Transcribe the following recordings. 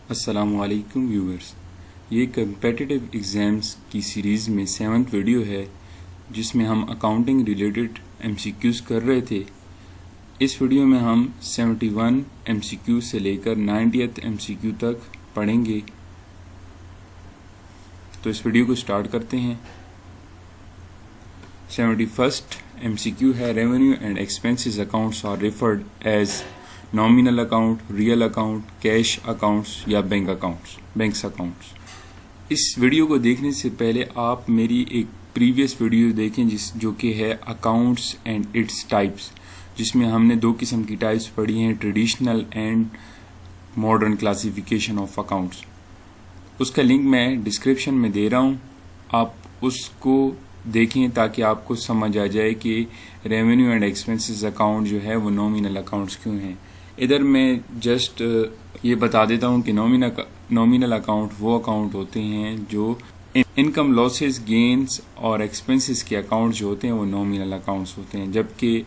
السلام علیکم ویورز، یہ کمپیٹیٹیو ایگزامز کی سیریز میں 7th ویڈیو ہے جس میں ہم accounting related MCQs کر رہے تھے۔ اس ویڈیو میں ہم 71 ایم سی کیو سے لے کر 90th ایم سی کیو تک پڑھیں گے۔ تو اس ویڈیو کو سٹارٹ کرتے ہیں۔ 71st ایم سی کیو ہے revenue and expenses accounts are referred as nominal account, real account, cash accounts یا بینکس اکاؤنٹس۔ اس ویڈیو کو دیکھنے سے پہلے آپ میری ایک پریویس ویڈیو دیکھیں جو کہ ہے اکاؤنٹس اینڈ اٹس ٹائپس، جس میں ہم نے 2 قسم کی ٹائپس پڑھی ہیں، traditional and modern classification of accounts. اس کا لنک میں ڈسکرپشن میں دے رہا ہوں، آپ اس کو دیکھیں تاکہ آپ کو سمجھ آ جائے کہ ریونیو اینڈ ایکسپینسز اکاؤنٹ جو ہے وہ نامینل اکاؤنٹس کیوں ہیں۔ ادھر میں جسٹ یہ بتا دیتا ہوں کہ نامینل اکاؤنٹ وہ اکاؤنٹ ہوتے ہیں جو انکم، لاسز، گینز اور ایکسپنسز کے اکاؤنٹ جو ہوتے ہیں وہ نامینل اکاؤنٹس ہوتے ہیں، جبکہ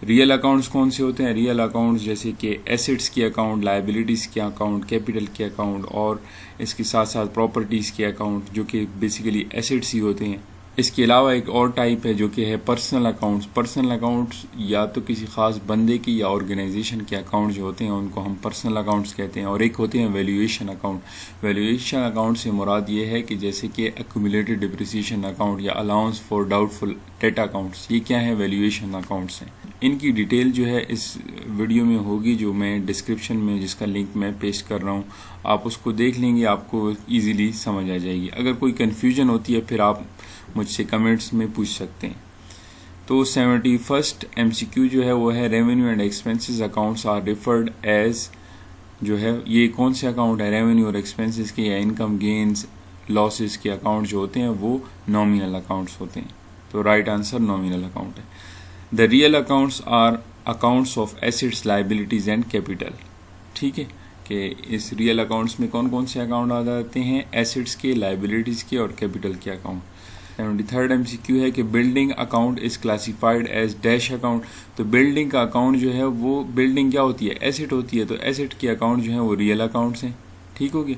ریئل اکاؤنٹس کون سے ہوتے ہیں؟ ریئل اکاؤنٹس جیسے کہ ایسٹس کے اکاؤنٹ، لائبلٹیز کے اکاؤنٹ، کیپٹل کے اکاؤنٹ اور اس کے ساتھ ساتھ پراپرٹیز کے اکاؤنٹ جو کہ بیسیکلی ایسٹس ہی ہوتے ہیں۔ اس کے علاوہ ایک اور ٹائپ ہے جو کہ ہے پرسنل اکاؤنٹس۔ پرسنل اکاؤنٹس یا تو کسی خاص بندے کی یا آرگنائزیشن کے اکاؤنٹ جو ہوتے ہیں ان کو ہم پرسنل اکاؤنٹس کہتے ہیں، اور ایک ہوتے ہیں ویلیویشن اکاؤنٹ۔ ویلیویشن اکاؤنٹ سے مراد یہ ہے کہ جیسے کہ ایکومولیٹڈ ڈپریسیشن اکاؤنٹ یا allowance for doubtful debt accounts, یہ کیا ہے؟ ویلیویشن اکاؤنٹس ہیں۔ ان کی ڈیٹیل جو ہے اس ویڈیو میں ہوگی جو میں ڈسکرپشن میں جس کا لنک میں پیسٹ کر رہا ہوں، آپ اس کو دیکھ لیں گے، آپ کو ایزیلی سمجھ آ جائے گی۔ اگر کوئی کنفیوژن ہوتی ہے پھر آپ مجھ سے کمنٹس میں پوچھ سکتے ہیں۔ تو 71st ایم سی کیو جو ہے وہ ہے revenue and expenses accounts are referred as, جو ہے یہ کون سے اکاؤنٹ ہے؟ ریونیو اور ایکسپینسز کے یا انکم، گینز، لاسز کے اکاؤنٹ جو ہوتے ہیں وہ نامینل اکاؤنٹس ہوتے ہیں۔ تو رائٹ آنسر نامینل اکاؤنٹ ہے۔ The real accounts are accounts of assets, liabilities and capital. ٹھیک ہے کہ اس ریئل اکاؤنٹس میں کون کون سے اکاؤنٹ آ جاتے ہیں؟ ایسٹس کے، لائبلٹیز کے اور کیپٹل کے اکاؤنٹ۔ 73rd ایم سی کیو ہے کہ building account is classified as dash account. تو بلڈنگ کا اکاؤنٹ جو ہے وہ بلڈنگ کیا ہوتی ہے؟ ایسٹ ہوتی ہے، تو ایسٹ کے اکاؤنٹ جو ہیں وہ ریئل اکاؤنٹس ہیں۔ ٹھیک ہو گیا؟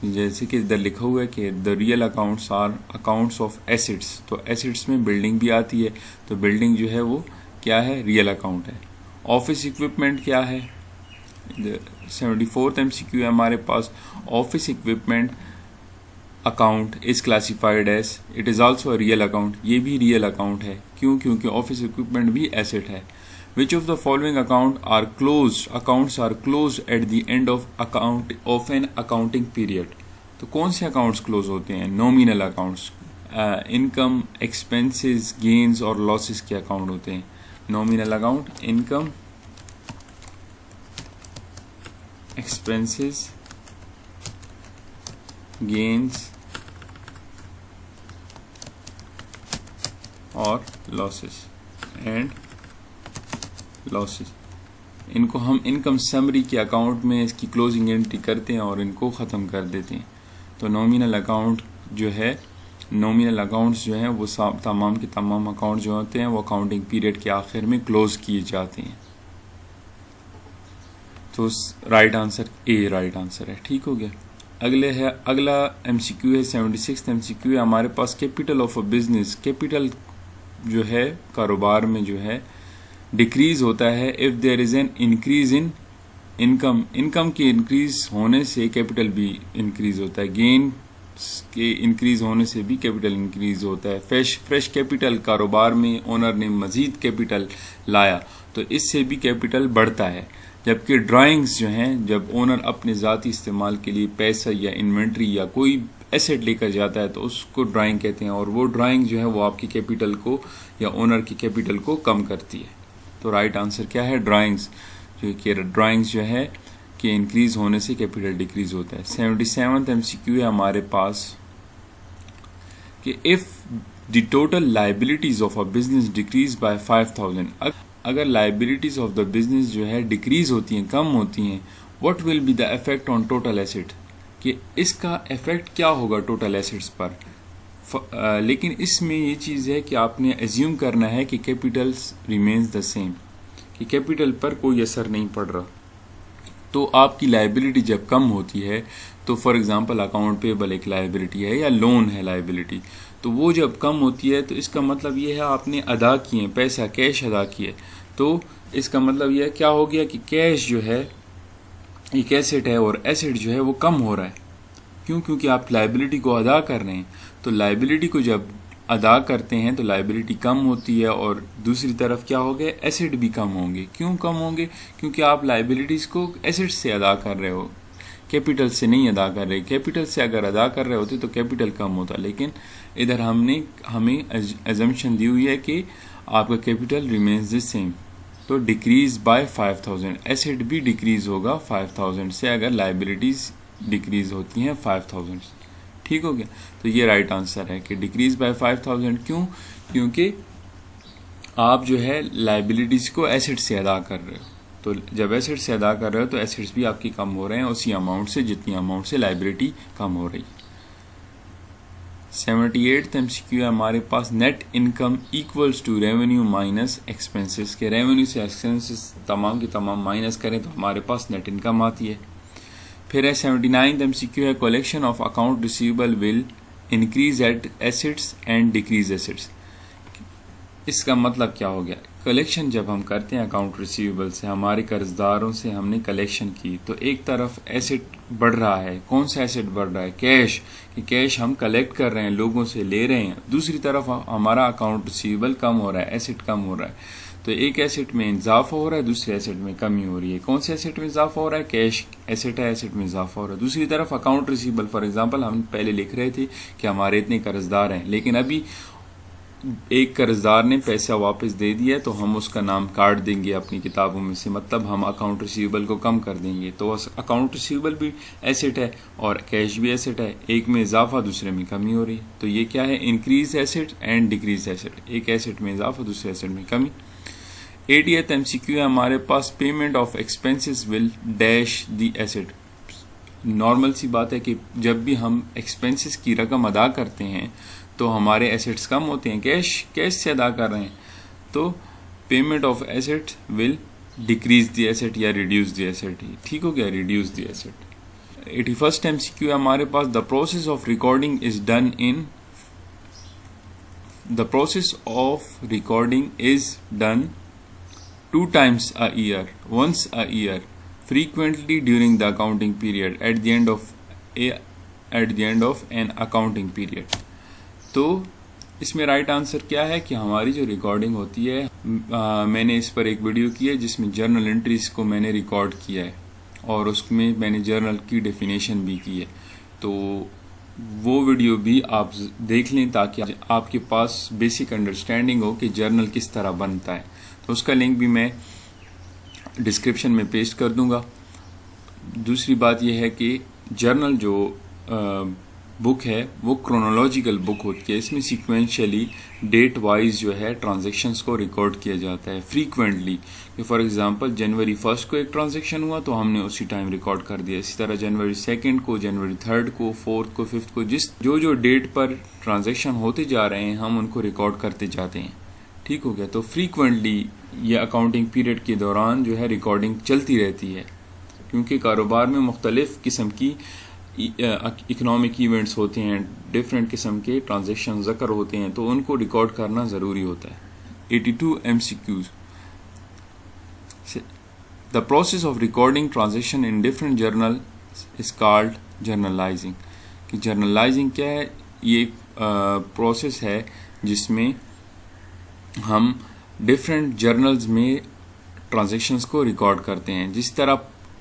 جیسے کہ ادھر لکھا ہوا ہے کہ the real accounts are accounts of assets, تو ایسٹس میں بلڈنگ بھی آتی ہے، تو بلڈنگ جو ہے وہ کیا ہے؟ ریئل اکاؤنٹ ہے۔ آفس اکوپمنٹ کیا ہے؟ 74th ایم سی کیو ہے ہمارے پاس، office equipment account is classified as, it is also a real account, یہ بھی ریئل اکاؤنٹ ہے۔ کیوں؟ کیونکہ آفس اکوپمنٹ بھی ایسٹ ہے۔ Which of the following accounts are closed at the end of an accounting period. تو کون سے اکاؤنٹس کلوز ہوتے ہیں؟ Nominal accounts, income, expenses, gains اور لاسز کے اکاؤنٹ ہوتے ہیں۔ Nominal account, income, expenses, gains اور لاسز ان کو ہم انکم سمری کے اکاؤنٹ میں اس کی کلوزنگ انٹری کرتے ہیں اور ان کو ختم کر دیتے ہیں۔ تو نامینل اکاؤنٹس جو ہیں وہ تمام کے تمام اکاؤنٹ جو ہوتے ہیں وہ اکاؤنٹنگ پیریڈ کے آخر میں کلوز کیے جاتے ہیں۔ تو right answer a right answer ہے۔ ٹھیک ہو گیا؟ اگلا ایم سی کیو ہے 76th ایم سی کیو ہے ہمارے پاس، capital of a business. Capital جو ہے کاروبار میں جو ہے ڈیکریز ہوتا ہے if there is an increase in income. Income کے انکریز ہونے سے کیپٹل بھی انکریز ہوتا ہے، گین کے انکریز ہونے سے بھی کیپٹل انکریز ہوتا ہے۔ فریش کیپٹل، کاروبار میں اونر نے مزید کیپٹل لایا تو اس سے بھی کیپٹل بڑھتا ہے۔ جبکہ ڈرائنگز جو ہیں، جب اونر اپنے ذاتی استعمال کے لیے پیسہ یا انوینٹری یا کوئی ایسٹ لے کر جاتا ہے تو اس کو ڈرائنگ کہتے ہیں، اور وہ ڈرائنگ جو ہے وہ آپ کی کیپٹل کو یا اونر کی کیپٹل کو کم کرتی ہے۔ تو رائٹ آنسر کیا ہے؟ ڈرائنگز، جو کہ ڈرائنگز جو ہے کہ انکریز ہونے سے کیپٹل ڈیکریز ہوتا ہے۔ 77th ایم سی کیو ہے ہمارے پاس کہ if the total liabilities of a business decrease by 5000، اگر لائبلٹیز آف دا بزنس جو ہے ڈیکریز ہوتی ہیں، کم ہوتی ہیں، what will be the effect on total asset, کہ اس کا افیکٹ کیا ہوگا ٹوٹل ایسٹس پر۔ لیکن اس میں یہ چیز ہے کہ آپ نے ایزیوم کرنا ہے کہ کیپٹل ریمینز دا سیم، کہ کیپٹل پر کوئی اثر نہیں پڑ رہا۔ تو آپ کی لائبلٹی جب کم ہوتی ہے تو فار ایگزامپل اکاؤنٹ پیبل ایک لائبلٹی ہے یا لون ہے لائبلٹی، تو وہ جب کم ہوتی ہے تو اس کا مطلب یہ ہے آپ نے ادا کیے پیسہ کیش ادا کیے، تو اس کا مطلب یہ کیا ہو گیا کہ کیش جو ہے ایک ایسٹ ہے اور ایسٹ جو ہے وہ کم ہو رہا ہے. کیوں؟ کیونکہ آپ لائبلٹی کو ادا کر رہے ہیں، تو لائبلٹی کو جب ادا کرتے ہیں تو لائبلٹی کم ہوتی ہے اور دوسری طرف کیا ہو گیا، ایسٹ بھی کم ہوں گے. کیوں کم ہوں گے؟ کیونکہ آپ لائبلٹیز کو ایسٹ سے ادا کر رہے ہو، کیپٹل سے نہیں ادا کر رہے. کیپٹل سے اگر ادا کر رہے ہوتے تو کیپٹل کم ہوتا، لیکن ادھر ہمیں ایزمپشن دی ہوئی ہے کہ آپ کا کیپٹل ریمینز دی سیم، تو ڈیکریز بائی 5000، ایسٹ بھی ڈیکریز ہوگا 5000 سے اگر لائبلٹیز ڈیکریز ہوتی ہیں 5000 سے. ٹھیک ہو گیا؟ تو یہ رائٹ آنسر ہے کہ ڈیکریز بائی 5000. کیوں؟ کیونکہ آپ جو ہے لائبلٹیز کو ایسٹ سے ادا کر رہے ہو، تو جب ایسٹ سے ادا کر رہے ہو تو ایسٹس بھی آپ کی کم ہو رہے ہیں اسی اماؤنٹ سے جتنی اماؤنٹ سے لائبلٹی کم ہو رہی. 78 MCQ ہے ہمارے پاس، net income equals to revenue minus expenses, کے ریونیو سے ایکسپینسز تمام کے تمام مائنس کریں تو ہمارے پاس نیٹ انکم آتی ہے. پھر ہے 79 MCQ ہے، collection of account receivable will increase at assets and decrease assets. اس کا مطلب کیا ہو گیا؟ کلیکشن جب ہم کرتے ہیں اکاؤنٹ ریسیویبل سے، ہمارے قرض داروں سے ہم نے کلیکشن کی، تو ایک طرف ایسٹ بڑھ رہا ہے. کون سا ایسٹ بڑھ رہا ہے؟ کیش، کہ کیش ہم کلیکٹ کر رہے ہیں، لوگوں سے لے رہے ہیں. دوسری طرف ہمارا اکاؤنٹ ریسیویبل کم ہو رہا ہے، ایسٹ کم ہو رہا ہے. تو ایک ایسٹ میں اضافہ ہو رہا ہے، دوسرے ایسٹ میں کمی ہو رہی ہے. کون سے ایسٹ میں اضافہ ہو رہا ہے؟ کیش ایسٹ ہے، ایسٹ میں اضافہ ہو رہا ہے. دوسری طرف اکاؤنٹ ریسیویبل، فار ایگزامپل ہم پہلے لکھ رہے تھے کہ ہمارے اتنے قرض دار ہیں، لیکن ابھی ایک قرض دار نے پیسہ واپس دے دیا تو ہم اس کا نام کاٹ دیں گے اپنی کتابوں میں سے، مطلب ہم اکاؤنٹ ریسیویبل کو کم کر دیں گے. تو اکاؤنٹ ریسیویبل بھی ایسٹ ہے اور کیش بھی ایسٹ ہے، ایک میں اضافہ دوسرے میں کمی ہو رہی ہے. تو یہ کیا ہے؟ Increase asset and decrease asset, ایک ایسٹ میں اضافہ دوسرے ایسٹ میں کمی. 80th MCQ ہے ہمارے پاس، payment of expenses will dash the asset. Normal سی بات ہے کہ جب بھی ہم ایکسپینسز کی رقم ادا کرتے ہیں تو ہمارے ایسٹس کم ہوتے ہیں، کیش سے ادا کر رہے ہیں، تو payment of asset will decrease the asset یا ریڈیوس دی ایسٹ. ٹھیک ہو گیا؟ Reduce the asset. 81st MCQ ہے ہمارے پاس، the process of recording is done in, the process of recording is done 2 times a year, once a year, frequently during the accounting period, at the end of an accounting period. تو اس میں right answer کیا ہے کہ ہماری جو recording ہوتی ہے، میں نے اس پر ایک ویڈیو کی ہے جس میں جرنل انٹریز کو میں نے ریکارڈ کیا ہے اور اس میں میں نے جرنل کی ڈیفینیشن بھی کی ہے. تو وہ ویڈیو بھی آپ دیکھ لیں تاکہ آپ کے پاس بیسک انڈرسٹینڈنگ ہو کہ جرنل کس طرح بنتا ہے. تو اس کا لنک بھی میں ڈسکرپشن میں پیسٹ کر دوں گا. دوسری بات یہ ہے کہ جرنل جو بک ہے وہ کرونالوجیکل بک ہوتی ہے، اس میں سیکوینشلی ڈیٹ وائز جو ہے ٹرانزیکشنز کو ریکارڈ کیا جاتا ہے فریکوینٹلی. کہ فار ایگزامپل جنوری 1 کو ایک ٹرانزیکشن ہوا تو ہم نے اسی ٹائم ریکارڈ کر دیا. اسی طرح جنوری 2 کو، جنوری 3 کو، 4 کو، 5 کو، جو ڈیٹ پر ٹرانزیکشن ہوتے جا رہے ہیں ہم ان کو ریکارڈ کرتے جاتے ہیں. ٹھیک ہو گیا؟ تو فریکوینٹلی یہ اکاؤنٹنگ پیریڈ کے دوران جو ہے ریکارڈنگ چلتی رہتی ہے، کیونکہ کاروبار میں مختلف قسم کی اکنامک ایونٹس ہوتے ہیں، ڈفرینٹ قسم کے ٹرانزیکشن ذکر ہوتے ہیں، تو ان کو ریکارڈ کرنا ضروری ہوتا ہے. 82 MCQs، the process of recording transaction in different journal is called journalizing. کہ جرنلائزنگ کیا ہے؟ یہ ایک پروسیس ہے جس میں ہم ڈفرینٹ جرنلز میں ٹرانزیکشنز کو ریکارڈ کرتے ہیں. جس طرح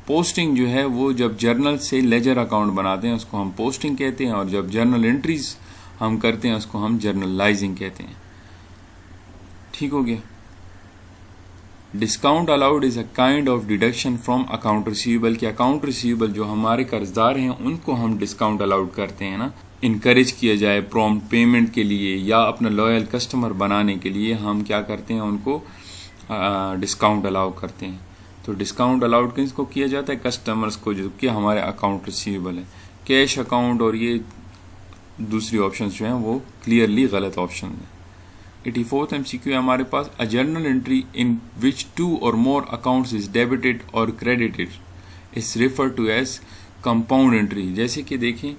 پوسٹنگ جو ہے وہ جب جرنل سے لیجر اکاؤنٹ بناتے ہیں اس کو ہم پوسٹنگ کہتے ہیں، اور جب جرنل انٹریز ہم کرتے ہیں اس کو ہم جرنلائزنگ کہتے ہیں. ٹھیک ہو گیا؟ Discount allowed is a kind of deduction from account receivable. کہ اکاؤنٹ ریسیویبل جو ہمارے قرض دار ہیں ان کو ہم ڈسکاؤنٹ الاؤڈ کرتے ہیں نا، انکریج کیا جائے پرومپٹ پیمنٹ کے لیے یا اپنا لویل کسٹمر بنانے کے لیے ہم کیا کرتے ہیں، ان کو ڈسکاؤنٹ الاؤ کرتے ہیں. تو ڈسکاؤنٹ الاؤڈ کس کو کیا جاتا ہے؟ کسٹمرز کو جو کہ ہمارے اکاؤنٹ ریسیویبل ہے. کیش اکاؤنٹ اور یہ دوسری آپشنز جو ہیں وہ کلیئرلی غلط آپشن ہیں. 84th MCQ ہے ہمارے پاس، a journal entry in which 2 or more accounts is debited or credited is referred to as compound entry. جیسے کہ دیکھیں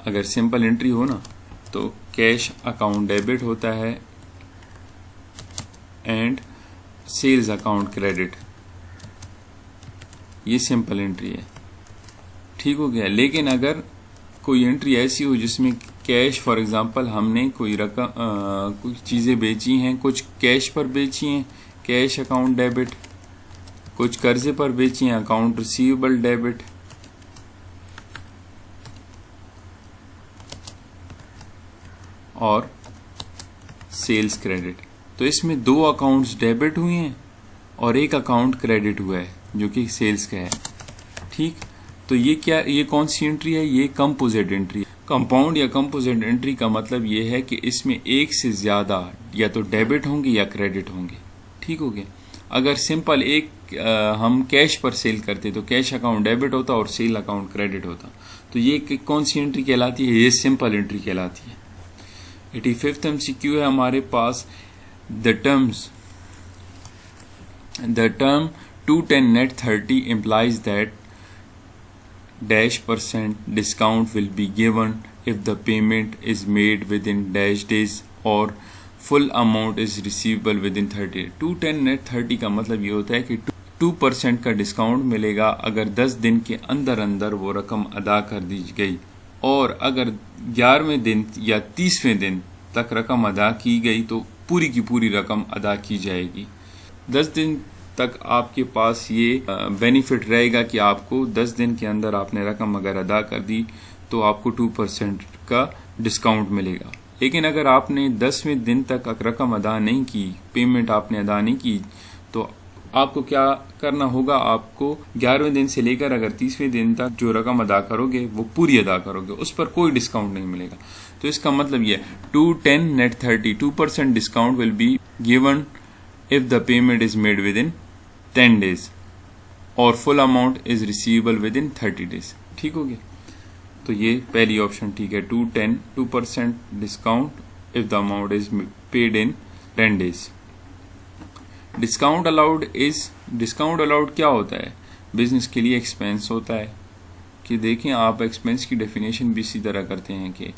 اگر سمپل انٹری ہو نا تو کیش اکاؤنٹ ڈیبٹ ہوتا ہے اینڈ سیلز اکاؤنٹ کریڈٹ، یہ سمپل انٹری ہے، ٹھیک ہو گیا. لیکن اگر کوئی انٹری ایسی ہو جس میں کیش، فار ایگزامپل ہم نے کوئی رقم کچھ چیزیں بیچی ہیں، کچھ کیش پر بیچی ہیں کیش اکاؤنٹ ڈیبٹ، کچھ قرضے پر بیچی ہیں اکاؤنٹ ریسیویبل ڈیبٹ، اور سیلز کریڈٹ. تو اس میں 2 اکاؤنٹس ڈیبٹ ہوئے ہیں اور ایک اکاؤنٹ کریڈٹ ہوا ہے جو کہ سیلز کا ہے، ٹھیک. تو یہ کون سی انٹری ہے؟ یہ کمپوزٹ انٹری. کمپاؤنڈ یا کمپوزٹ انٹری کا مطلب یہ ہے کہ اس میں ایک سے زیادہ یا تو ڈیبٹ ہوں گے یا کریڈٹ ہوں گے، ٹھیک ہو گیا. اگر سمپل ایک ہم کیش پر سیل کرتے تو کیش اکاؤنٹ ڈیبٹ ہوتا اور سیل اکاؤنٹ کریڈٹ ہوتا. تو یہ کون سی انٹری کہلاتی ہے؟ یہ سمپل انٹری کہلاتی ہے. 85th MCQ ہے ہمارے پاس. The term 210 net 30 implies that -% discount will be given if the payment is made within -days or full amount is receivable within 30 days. 210 net 30 کا مطلب یہ ہوتا ہے کہ 2% کا ڈسکاؤنٹ ملے گا اگر 10 دن کے اندر اندر وہ رقم ادا کر دی گئی، اور اگر 11ویں دن یا 30ویں دن تک رقم ادا کی گئی تو پوری کی پوری رقم ادا کی جائے گی. 10 دن تک آپ کے پاس یہ بینیفٹ رہے گا کہ آپ کو 10 دن کے اندر آپ نے رقم اگر ادا کر دی تو آپ کو 2% کا ڈسکاؤنٹ ملے گا. لیکن اگر آپ نے 10ویں دن تک رقم ادا نہیں کی، پیمنٹ آپ نے ادا نہیں کی، تو آپ کو کیا کرنا ہوگا؟ آپ کو 11ویں دن سے لے کر اگر 30ویں دن تک جو رقم ادا کرو گے وہ پوری ادا کرو گے، اس پر کوئی ڈسکاؤنٹ نہیں ملے گا. تو اس کا مطلب یہ 210 net 30 2% discount will be given if the payment is made within 10 days اور full amount is receivable within 30 days. ٹھیک ہو گیا. تو یہ پہلی آپشن ٹھیک ہے. 2% discount if the amount is paid in 10 days. Discount allowed کیا ہوتا ہے؟ بزنس کے لیے ایکسپینس ہوتا ہے. کہ دیکھیں آپ ایکسپینس کی ڈیفینیشن بھی اسی طرح کرتے ہیں کہ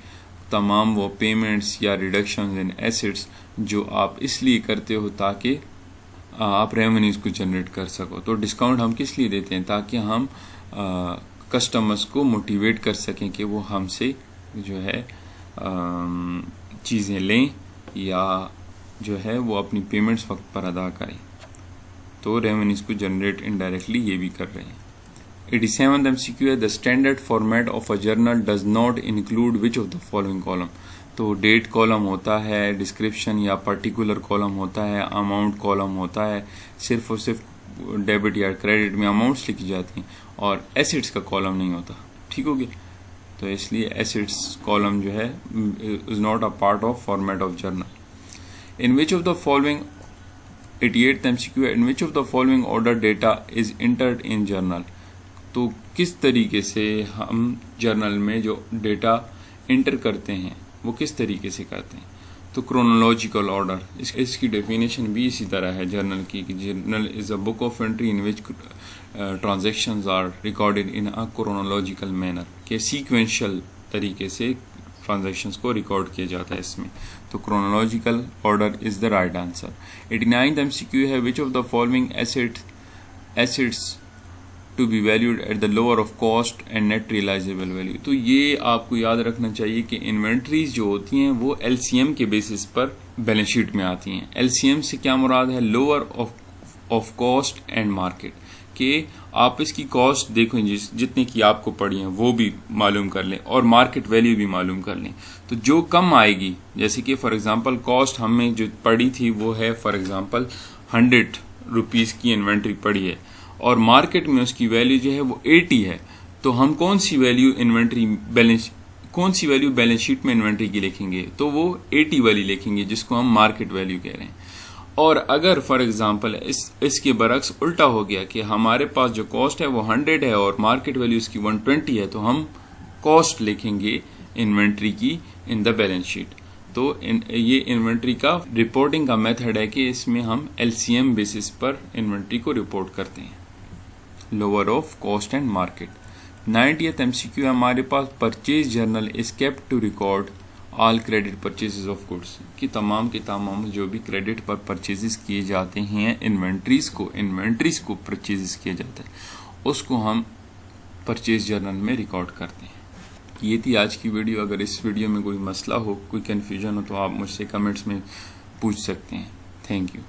تمام وہ پیمنٹس یا ریڈکشنز ان ایسٹس جو آپ اس لیے کرتے ہو تاکہ آپ ریونیوز کو جنریٹ کر سکو. تو ڈسکاؤنٹ ہم کس لیے دیتے ہیں؟ تاکہ ہم کسٹمرز کو موٹیویٹ کر سکیں کہ وہ ہم سے جو ہے چیزیں لیں یا جو ہے وہ اپنی پیمنٹس وقت پر ادا کریں. تو ریونیوز کو جنریٹ انڈائریکٹلی یہ بھی کر رہے ہیں. 87th MCQ ہے. The standard format of a journal does not include which of the following column. تو ڈیٹ کالم ہوتا ہے، ڈسکرپشن یا پرٹیکولر کالم ہوتا ہے، اماؤنٹ کالم ہوتا ہے. صرف اور صرف ڈیبٹ یا کریڈٹ میں اماؤنٹس لکھی جاتی ہیں اور ایسٹس کا کالم نہیں ہوتا. ٹھیک ہو گیا. تو اس لیے ایسٹس کالم جو ہے is not a part of format of journal. In which of the following 88th MCQ ہے. In which of the following order data is entered in journal. تو کس طریقے سے ہم جرنل میں جو ڈیٹا انٹر کرتے ہیں وہ کس طریقے سے کرتے ہیں؟ تو کرونالوجیکل آرڈر. اس کی ڈیفینیشن بھی اسی طرح ہے جرنل کی کہ journal is a book of entry in which transactions are recorded in a chronological manner. کہ سیکوینشل طریقے سے ٹرانزیکشنز کو ریکارڈ کیا جاتا ہے اس میں. تو chronological order is the right answer. 89th MCQ ہے. Which of the following assets to be valued at the lower of cost and net realisable value. تو یہ آپ کو یاد رکھنا چاہیے کہ انوینٹریز جو ہوتی ہیں وہ LCM کے بیسس پر بیلنس شیٹ میں آتی ہیں. LCM سے کیا مراد ہے؟ Lower of cost and market. کہ آپ اس کی کاسٹ دیکھیں جتنے کی آپ کو پڑی ہیں وہ بھی معلوم کر لیں اور مارکیٹ ویلیو بھی معلوم کر لیں. تو جو کم آئے گی، جیسے کہ فار ایگزامپل کاسٹ ہمیں جو پڑی تھی وہ ہے فار ایگزامپل 100 روپیز کی انوینٹری پڑی ہے اور مارکیٹ میں اس کی ویلیو جو ہے وہ 80 ہے. تو ہم کون سی ویلیو بیلنس شیٹ میں انوینٹری کی لکھیں گے؟ تو وہ 80 والی لکھیں گے جس کو ہم مارکیٹ ویلیو کہہ رہے ہیں. اور اگر فار ایگزامپل اس کے برعکس الٹا ہو گیا کہ ہمارے پاس جو کاسٹ ہے وہ 100 ہے اور مارکیٹ ویلیو اس کی 120 ہے، تو ہم کاسٹ لکھیں گے انوینٹری کی ان دا بیلنس شیٹ. تو یہ انوینٹری کا رپورٹنگ کا میتھڈ ہے کہ اس میں ہم LCM بیسس پر انوینٹری کو رپورٹ کرتے ہیں. lower of cost and market. 90th MCQ ہے ہمارے پاس purchase journal is kept to record all credit purchases of goods کہ تمام کے تمام جو بھی کریڈٹ پر پرچیزز کیے جاتے ہیں انوینٹریز کو پرچیزز کیا جاتا ہے اس کو ہم پرچیز جرنل میں ریکارڈ کرتے ہیں. یہ تھی آج کی ویڈیو. اگر اس ویڈیو میں کوئی مسئلہ ہو کوئی کنفیوژن ہو تو آپ مجھ سے کمنٹس میں پوچھ سکتے ہیں. Thank you.